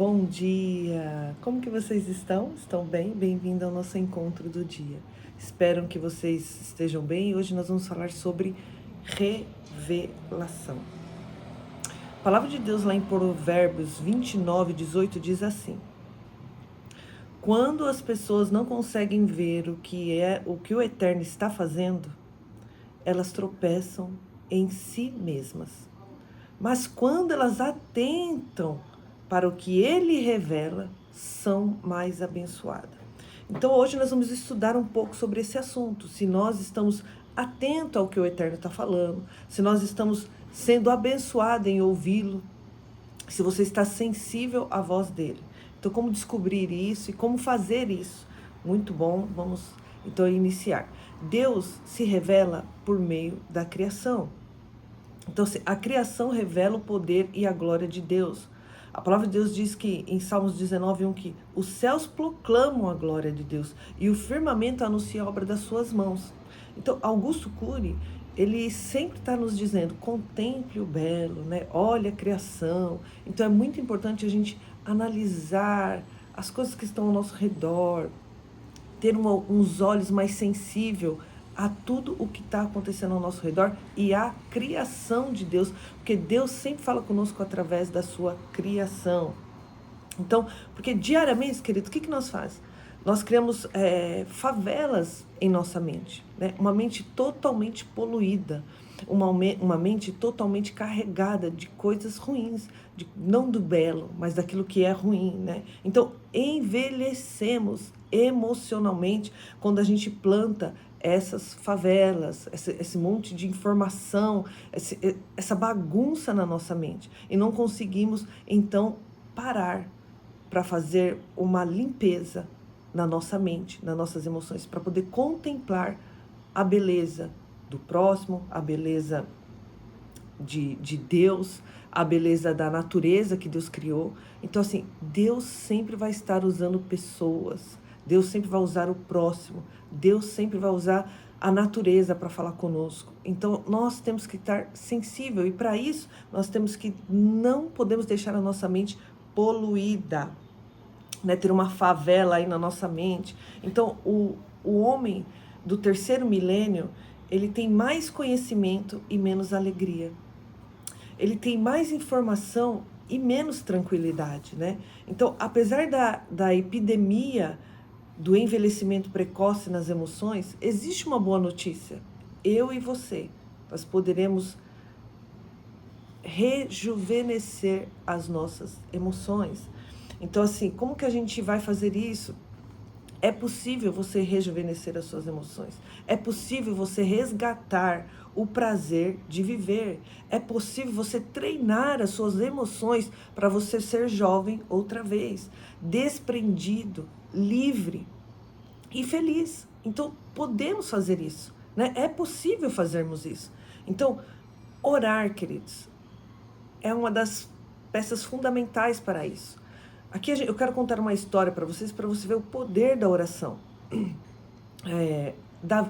Bom dia! Como que vocês estão? Estão bem? Bem-vindo ao nosso encontro do dia. Espero que vocês estejam bem. Hoje nós vamos falar sobre revelação. A palavra de Deus lá em Provérbios 29:18 diz assim: quando as pessoas não conseguem ver o que o Eterno está fazendo, elas tropeçam em si mesmas. Mas quando elas atentam para o que ele revela, são mais abençoadas. Então hoje nós vamos estudar um pouco sobre esse assunto. Se nós estamos atentos ao que o Eterno está falando, se nós estamos sendo abençoados em ouvi-lo, se você está sensível à voz dele. Então como descobrir isso e como fazer isso? Muito bom, vamos então iniciar. Deus se revela por meio da criação. Então, a criação revela o poder e a glória de Deus. A palavra de Deus diz que, em Salmos 19:1, que os céus proclamam a glória de Deus e o firmamento anuncia a obra das suas mãos. Então, Augusto Cury, ele sempre está nos dizendo, contemple o belo, né? Olhe a criação. Então, é muito importante a gente analisar as coisas que estão ao nosso redor, ter uns olhos mais sensíveis a tudo o que está acontecendo ao nosso redor e à criação de Deus, porque Deus sempre fala conosco através da sua criação. Então, porque diariamente, querido, o que nós fazemos? Nós criamos favelas em nossa mente, né? Uma mente totalmente poluída, uma mente totalmente carregada de coisas ruins, não do belo, mas daquilo que é ruim, né? Então, envelhecemos emocionalmente quando a gente planta essas favelas, esse monte de informação, essa bagunça na nossa mente. E não conseguimos, então, parar para fazer uma limpeza na nossa mente, nas nossas emoções, para poder contemplar a beleza do próximo, a beleza de Deus, a beleza da natureza que Deus criou. Então, assim, Deus sempre vai estar usando pessoas, Deus sempre vai usar o próximo, Deus sempre vai usar a natureza para falar conosco. Então, nós temos que estar sensível e para isso nós temos que não podemos deixar a nossa mente poluída, né? Ter uma favela aí na nossa mente. Então, o homem do terceiro milênio, ele tem mais conhecimento e menos alegria. Ele tem mais informação e menos tranquilidade, né? Então, apesar da epidemia do envelhecimento precoce nas emoções, existe uma boa notícia. Eu e você, nós poderemos rejuvenescer as nossas emoções. Então, assim, como que a gente vai fazer isso? É possível você rejuvenescer as suas emoções. É possível você resgatar o prazer de viver. É possível você treinar as suas emoções para você ser jovem outra vez, desprendido, livre e feliz. Então, podemos fazer isso, né? É possível fazermos isso. Então, orar, queridos, é uma das peças fundamentais para isso. Aqui eu quero contar uma história para vocês ver o poder da oração.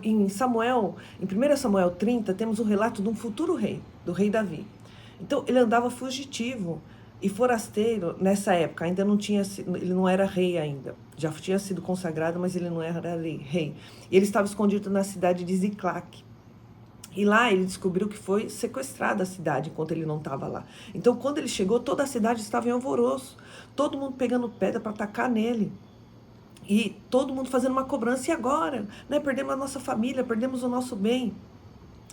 Em Samuel, em 1 Samuel 30, temos o relato de um futuro rei, do rei Davi. Então, ele andava fugitivo e forasteiro nessa época, ainda não tinha, ele não era rei ainda. Já tinha sido consagrado, mas ele não era rei. E ele estava escondido na cidade de Ziclac. E lá ele descobriu que foi sequestrada a cidade enquanto ele não estava lá. Então, quando ele chegou, toda a cidade estava em alvoroço. Todo mundo pegando pedra para atacar nele. E todo mundo fazendo uma cobrança. E agora? Né? Perdemos a nossa família, perdemos o nosso bem.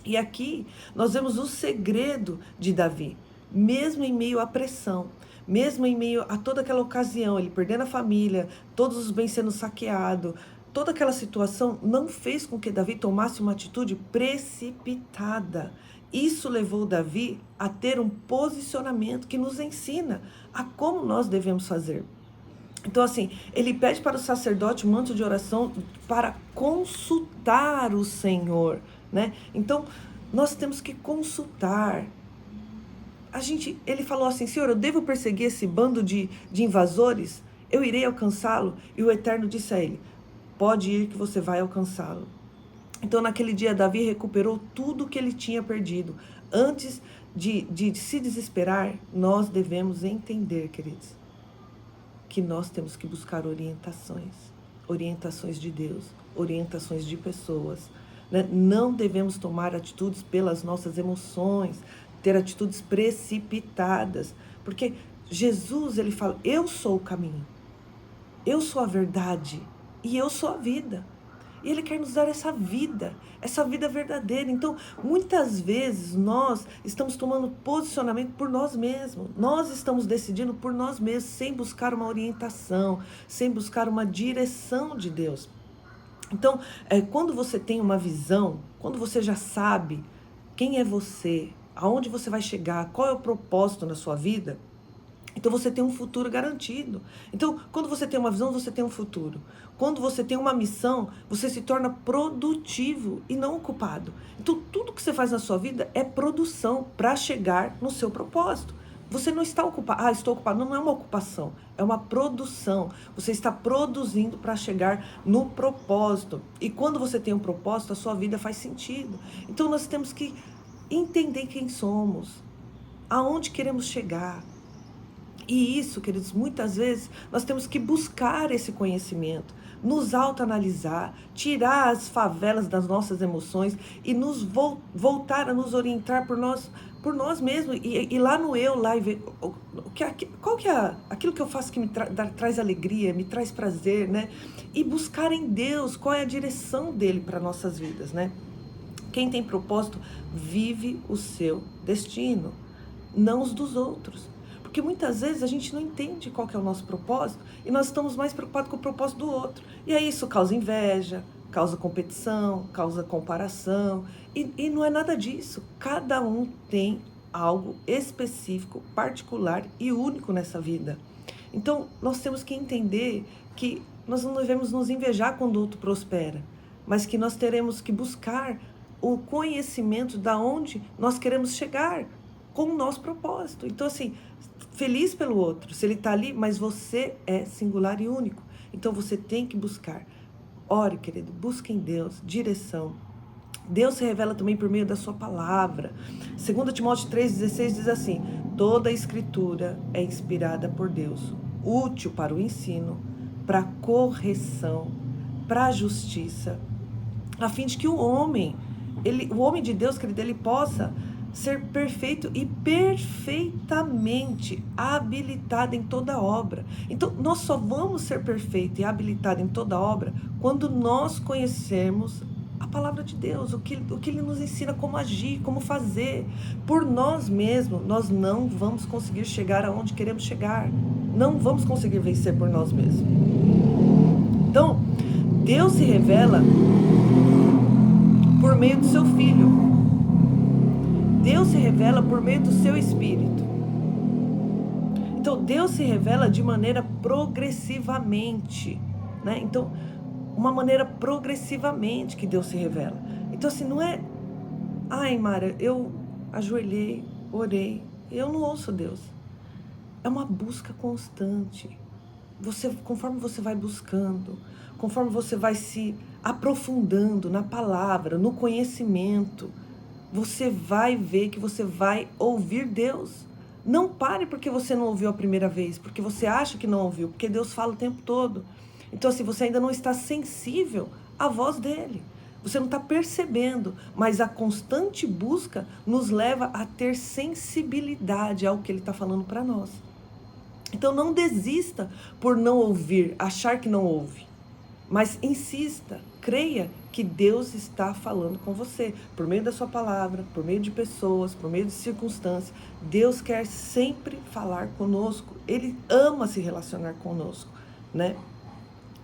E aqui nós vemos o segredo de Davi. Mesmo em meio à pressão, mesmo em meio a toda aquela ocasião, ele perdendo a família, todos os bens sendo saqueados, toda aquela situação não fez com que Davi tomasse uma atitude precipitada. Isso levou Davi a ter um posicionamento que nos ensina a como nós devemos fazer. Então, assim, ele pede para o sacerdote um manto de oração para consultar o Senhor, né? Então, nós temos que consultar. Ele falou assim: Senhor, eu devo perseguir esse bando de invasores? Eu irei alcançá-lo? E o Eterno disse a ele: pode ir que você vai alcançá-lo. Então, naquele dia, Davi recuperou tudo que ele tinha perdido. Antes de se desesperar, nós devemos entender, queridos, que nós temos que buscar orientações de Deus, orientações de pessoas, né? Não devemos tomar atitudes pelas nossas emoções, ter atitudes precipitadas, porque Jesus, ele fala, eu sou o caminho, eu sou a verdade e eu sou a vida. E Ele quer nos dar essa vida verdadeira. Então, muitas vezes nós estamos tomando posicionamento por nós mesmos. Nós estamos decidindo por nós mesmos, sem buscar uma orientação, sem buscar uma direção de Deus. Então, quando você tem uma visão, quando você já sabe quem é você, aonde você vai chegar, qual é o propósito na sua vida, então você tem um futuro garantido. Então, quando você tem uma visão, você tem um futuro. Quando você tem uma missão, você se torna produtivo e não ocupado. Então, tudo que você faz na sua vida é produção para chegar no seu propósito. Você não está ocupado. Ah, estou ocupado. Não é uma ocupação, é uma produção. Você está produzindo para chegar no propósito. E quando você tem um propósito, a sua vida faz sentido. Então, nós temos que entender quem somos, aonde queremos chegar. E isso, queridos, muitas vezes nós temos que buscar esse conhecimento, nos autoanalisar, tirar as favelas das nossas emoções e nos voltar a nos orientar por nós mesmos. E lá no eu, lá e ver qual que é aquilo que eu faço que me traz alegria, me traz prazer, né? E buscar em Deus qual é a direção dele para nossas vidas, né? Quem tem propósito vive o seu destino, não os dos outros. Porque muitas vezes a gente não entende qual que é o nosso propósito e nós estamos mais preocupados com o propósito do outro. E aí isso causa inveja, causa competição, causa comparação. E não é nada disso. Cada um tem algo específico, particular e único nessa vida. Então nós temos que entender que nós não devemos nos invejar quando o outro prospera, mas que nós teremos que buscar o conhecimento da onde nós queremos chegar com o nosso propósito. Então assim, feliz pelo outro, se ele está ali, mas você é singular e único. Então você tem que buscar. Ore, querido, busque em Deus direção. Deus se revela também por meio da sua palavra. 2 Timóteo 3,16 diz assim: toda a escritura é inspirada por Deus, útil para o ensino, para a correção, para a justiça, a fim de que o homem de Deus, querido, ele possa ser perfeito e perfeitamente habilitado em toda obra. Então, nós só vamos ser perfeito e habilitado em toda obra quando nós conhecermos a palavra de Deus, o que Ele nos ensina, como agir, como fazer. Por nós mesmos, nós não vamos conseguir chegar aonde queremos chegar. Não vamos conseguir vencer por nós mesmos. Então, Deus se revela por meio do seu Filho. Deus se revela por meio do seu Espírito. Então, Deus se revela de maneira progressivamente, né? Então, uma maneira progressivamente que Deus se revela. Então, assim, não é... Ai, Mara, eu ajoelhei, orei, eu não ouço Deus. É uma busca constante. Conforme você vai buscando, conforme você vai se aprofundando na palavra, no conhecimento, você vai ver que você vai ouvir Deus. Não pare porque você não ouviu a primeira vez, porque você acha que não ouviu, porque Deus fala o tempo todo. Então, assim, você ainda não está sensível à voz dele. Você não está percebendo, mas a constante busca nos leva a ter sensibilidade ao que ele está falando para nós. Então, não desista por não ouvir, achar que não ouve. Mas insista, creia que Deus está falando com você, por meio da sua palavra, por meio de pessoas, por meio de circunstâncias. Deus quer sempre falar conosco, Ele ama se relacionar conosco, né?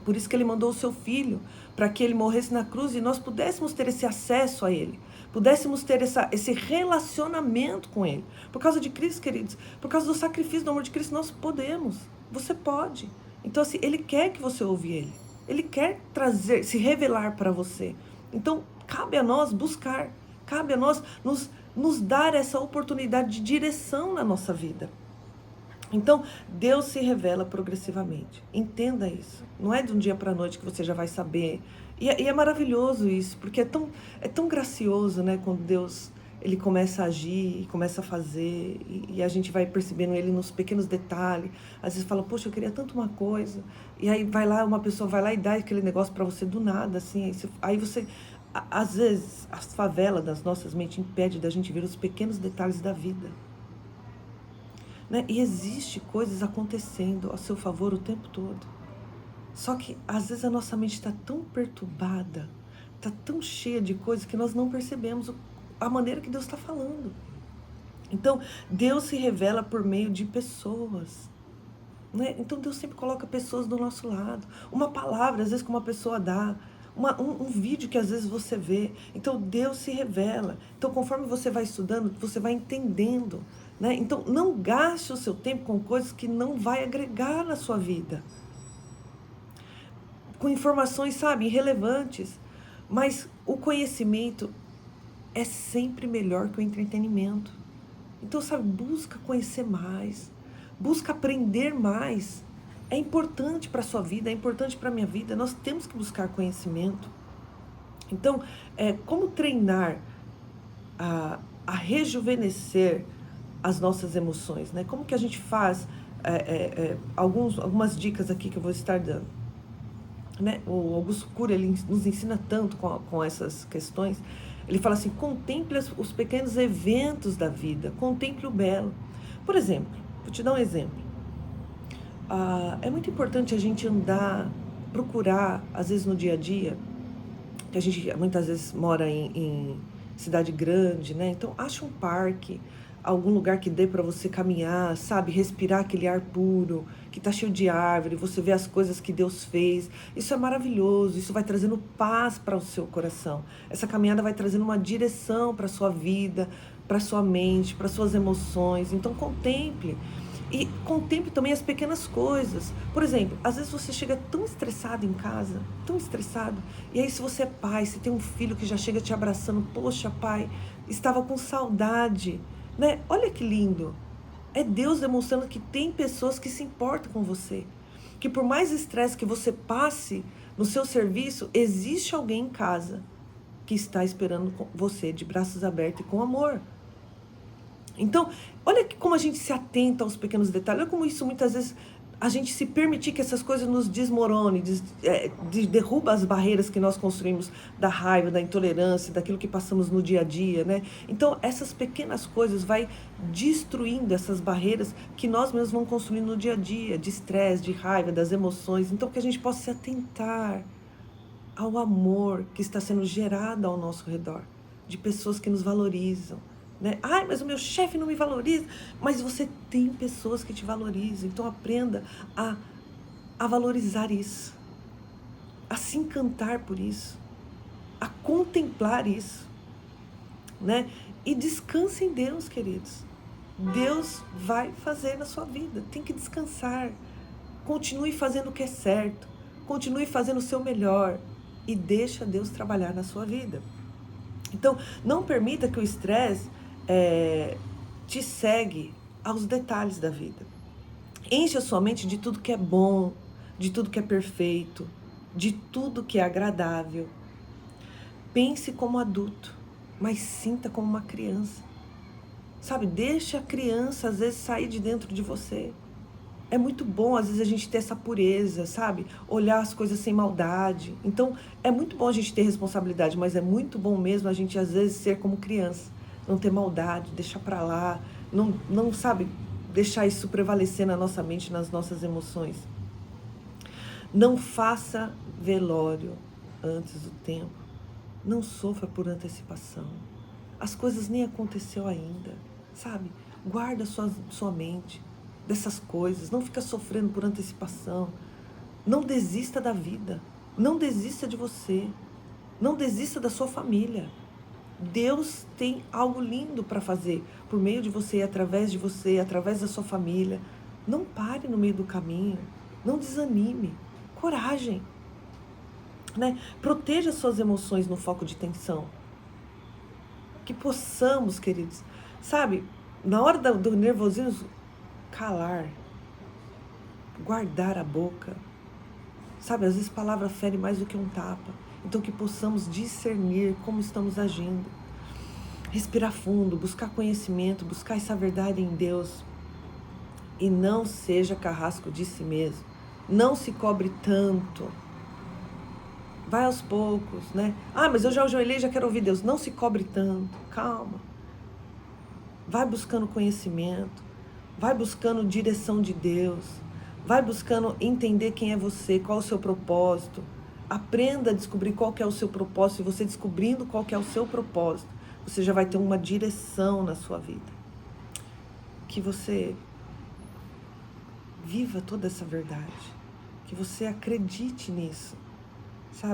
Por isso que Ele mandou o seu Filho, para que Ele morresse na cruz e nós pudéssemos ter esse acesso a Ele, pudéssemos ter esse relacionamento com Ele. Por causa de Cristo, queridos, por causa do sacrifício do amor de Cristo, nós podemos, você pode. Então, assim, Ele quer que você ouve Ele. Ele quer se revelar para você. Então, cabe a nós buscar, cabe a nós nos dar essa oportunidade de direção na nossa vida. Então, Deus se revela progressivamente. Entenda isso. Não é de um dia para a noite que você já vai saber. E é maravilhoso isso, porque é tão gracioso, né, quando Deus ele começa a agir, começa a fazer, e a gente vai percebendo ele nos pequenos detalhes. Às vezes fala, poxa, eu queria tanto uma coisa, e aí vai lá, uma pessoa vai lá e dá aquele negócio para você do nada, assim, aí você às vezes, as favelas das nossas mentes impede da gente ver os pequenos detalhes da vida. Né? E existe coisas acontecendo ao seu favor o tempo todo. Só que, às vezes, a nossa mente está tão perturbada, está tão cheia de coisas que nós não percebemos a maneira que Deus está falando. Então, Deus se revela por meio de pessoas. Né? Então, Deus sempre coloca pessoas do nosso lado. Uma palavra, às vezes, que uma pessoa dá. Um vídeo que às vezes você vê. Então, Deus se revela. Então, conforme você vai estudando, você vai entendendo. Né? Então, não gaste o seu tempo com coisas que não vai agregar na sua vida. Com informações, sabe, irrelevantes. Mas o conhecimento é sempre melhor que o entretenimento. Então, sabe, busca conhecer mais. Busca aprender mais. É importante para a sua vida, é importante para a minha vida. Nós temos que buscar conhecimento. Então, como treinar a rejuvenescer as nossas emoções, né? Como que a gente faz? Algumas dicas aqui que eu vou estar dando. Né? O Augusto Cury, ele nos ensina tanto com essas questões. Ele fala assim, contemple os pequenos eventos da vida, contemple o belo. Por exemplo, vou te dar um exemplo. É muito importante a gente procurar, às vezes no dia a dia, que a gente muitas vezes mora em cidade grande, né? Então, acha um parque, algum lugar que dê para você caminhar, sabe? Respirar aquele ar puro, que tá cheio de árvore, você vê as coisas que Deus fez. Isso é maravilhoso, isso vai trazendo paz para o seu coração. Essa caminhada vai trazendo uma direção para a sua vida, para a sua mente, para suas emoções. Então, contemple. E contemple também as pequenas coisas. Por exemplo, às vezes você chega tão estressado em casa, tão estressado, e aí se você é pai, se tem um filho que já chega te abraçando, poxa pai, estava com saudade, né? Olha que lindo. É Deus demonstrando que tem pessoas que se importam com você. Que por mais estresse que você passe no seu serviço, existe alguém em casa que está esperando você de braços abertos e com amor. Então, olha como a gente se atenta aos pequenos detalhes. Olha como isso muitas vezes a gente se permitir que essas coisas nos desmoronem, derruba as barreiras que nós construímos da raiva, da intolerância, daquilo que passamos no dia a dia, né? Então, essas pequenas coisas vai destruindo essas barreiras que nós mesmos vamos construindo no dia a dia, de estresse, de raiva, das emoções. Então, que a gente possa se atentar ao amor que está sendo gerado ao nosso redor, de pessoas que nos valorizam. Né? Ai, mas o meu chefe não me valoriza. Mas você tem pessoas que te valorizam. Então aprenda a valorizar isso. A se encantar por isso. A contemplar isso. Né? E descanse em Deus, queridos. Deus vai fazer na sua vida. Tem que descansar. Continue fazendo o que é certo. Continue fazendo o seu melhor. E deixa Deus trabalhar na sua vida. Então, não permita que o estresse te segue aos detalhes da vida. Enche a sua mente de tudo que é bom, de tudo que é perfeito, de tudo que é agradável. Pense como adulto, mas sinta como uma criança. Sabe, deixa a criança às vezes sair de dentro de você. É muito bom, às vezes, a gente ter essa pureza, sabe? Olhar as coisas sem maldade. Então, é muito bom a gente ter responsabilidade, mas é muito bom mesmo a gente, às vezes, ser como criança. Não ter maldade, deixar pra lá. Não sabe, deixar isso prevalecer na nossa mente, nas nossas emoções. Não faça velório antes do tempo. Não sofra por antecipação. As coisas nem aconteceu ainda, sabe? Guarda sua mente dessas coisas, não fica sofrendo por antecipação. Não desista da vida, não desista de você, não desista da sua família. Deus tem algo lindo para fazer por meio de você, através da sua família. Não pare no meio do caminho, não desanime, coragem, né? Proteja suas emoções no foco de tensão. Que possamos, queridos, sabe, na hora do nervosismo, calar, guardar a boca. Sabe, às vezes palavra fere mais do que um tapa. Então que possamos discernir como estamos agindo. respirar fundo, buscar conhecimento, buscar essa verdade em Deus. E não seja carrasco de si mesmo. Não se cobre tanto. Vai aos poucos, né? Ah, mas eu já ajoelhei, já quero ouvir Deus. Não se cobre tanto. Calma. Vai buscando conhecimento. Vai buscando direção de Deus. Vai buscando entender quem é você, qual é o seu propósito. Aprenda a descobrir qual que é o seu propósito. E você descobrindo qual que é o seu propósito, você já vai ter uma direção na sua vida. Que você viva toda essa verdade. Que você acredite nisso. Sabe?